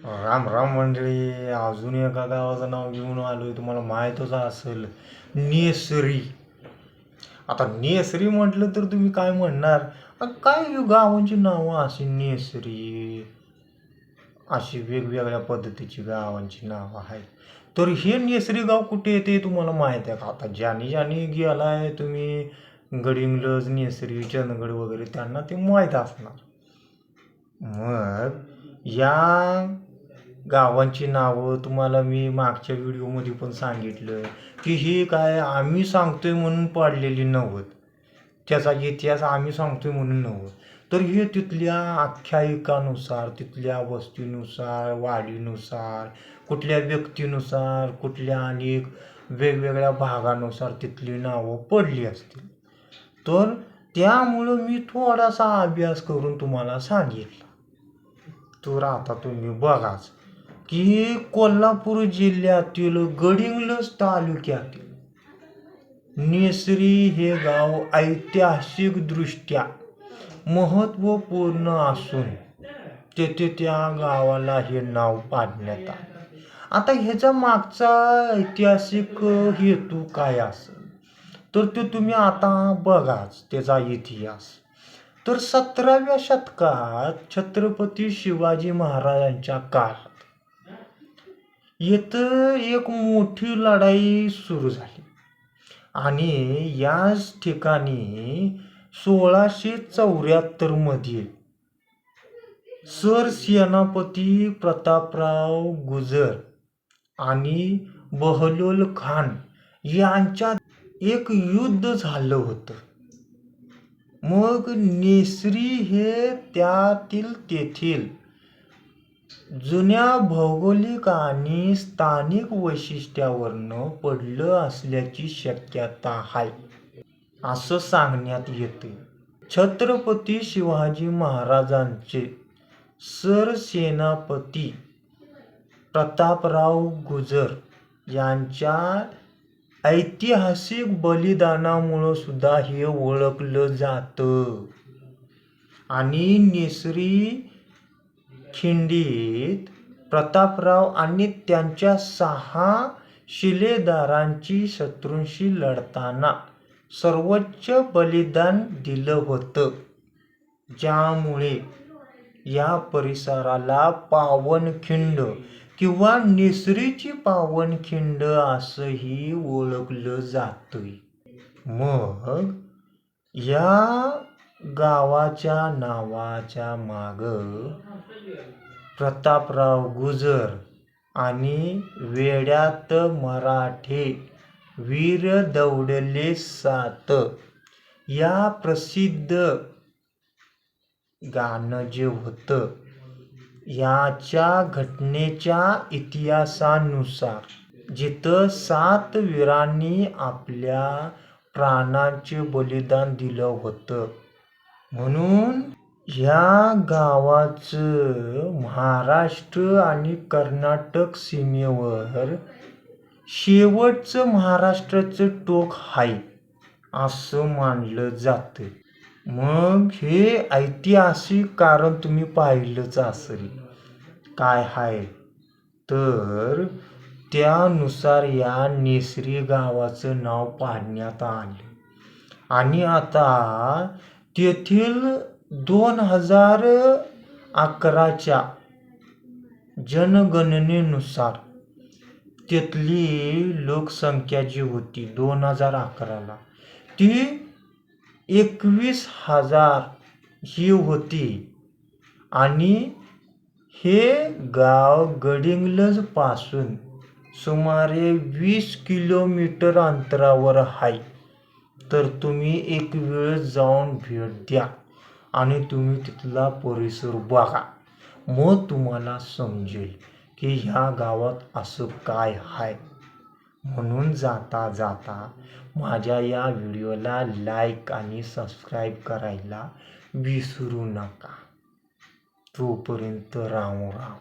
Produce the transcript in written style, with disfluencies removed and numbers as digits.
राम राम मंडळी. अजून एका गावाचं नाव घेऊन आलोय, तुम्हाला माहीतच असेल, नेसरी. आता नेसरी म्हटलं तर तुम्ही काय म्हणणार, काय गावांची नावं अशी नेसरी, अशी वेगवेगळ्या पद्धतीची गावांची नावं आहेत. तर हे नेसरी गाव कुठे येते तुम्हाला माहिती आहे का? आता ज्याने ज्याने गेलाय तुम्ही गडिंग्लज, नेसरी, चंदगड वगैरे, त्यांना ते माहीत असणार. मग या गावांची नावं तुम्हाला मी मागच्या व्हिडिओमध्ये पण सांगितलं की ही काय आम्ही सांगतोय म्हणून पाडलेली नव्हत, त्याचा इतिहास आम्ही सांगतोय म्हणून नव्हत. तर हे तिथल्या आख्यायिकानुसार, तिथल्या वस्तीनुसार, वाडीनुसार, कुठल्या व्यक्तीनुसार, कुठल्या अनेक वेगवेगळ्या भागानुसार तिथली नावं पडली असतील. तर त्यामुळं मी थोडासा अभ्यास करून तुम्हाला सांगितलं. तर आता तुम्ही बघाच की कोल्हापूर जिल्ह्यातील गडिंग्लज तालुक्यातील नेसरी हे गाव ऐतिहासिकदृष्ट्या महत्त्वपूर्ण असून तेथे त्या गावाला हे नाव पाडण्यात आले. आता ह्याच्या मागचा ऐतिहासिक हेतू काय असेल तर ते तुम्ही आता बघाच त्याचा इतिहास. तर 17व्या शतकात छत्रपती शिवाजी महाराजांच्या काळात इथं एक मोठी लढाई सुरू झाली आणि याच ठिकाणी 1674 मध्ये सरसेनापती प्रतापराव गुजर आणि बहलोल खान यांच्यात एक युद्ध झालं होतं. मग नेसरी हे तेथील जुन्या भौगोलिक आणि स्थानिक वैशिष्ट्यावरनं पडलं असल्याची शक्यता आहे असं सांगण्यात येते. छत्रपती शिवाजी महाराजांचे सरसेनापती प्रतापराव गुजर यांच्या ऐतिहासिक बलिदानामुळं सुद्धा हे ओळखलं जातं. आणि नेसरी खिंडीत प्रतापराव आणि त्यांच्या 6 शिलेदारांची शत्रूंशी लढताना सर्वोच्च बलिदान दिलं होतं, ज्यामुळे या परिसराला पावनखिंड किंवा नेसरीची पावनखिंड असंही ओळखलं जातंय. मग या गावाच्या नावाच्या मागं प्रतापराव गुजर आणि वेड्यात मराठे वीर दौडले सात या प्रसिद्ध गाणं जे होतं, याच्या घटनेच्या इतिहासानुसार जिथं 7 वीरांनी आपल्या प्राणांचे बलिदान दिलं होतं, म्हणून ह्या गावाचं महाराष्ट्र आणि कर्नाटक सीमेवर शेवटचं महाराष्ट्राचं टोक आहे असं मानलं जातं. मग हे ऐतिहासिक कारण तुम्ही पाहिलंच असेल काय आहे. तर त्यानुसार या नेसरी गावाचं नाव पाडण्यात आलं. आणि आता तेथील 2011च्या जनगणनेनुसार तिथली लोकसंख्या जी होती 2011ला ती 21,000 ही होती. आणि हे गाव गडिंग्लज पासून सुमारे 20 किलोमीटर अंतरावर आहे. तर तुम्ही एक वेळ जाऊन भेट द्या आणि तुम्ही तिथला परिसर बघा, मग तुम्हाला समजेल की ह्या गावात असं काय आहे. म्हणून जाता जाता माझ्या या व्हिडिओला लाईक आणि सबस्क्राईब करायला विसरू नका. तोपर्यंत राम राम.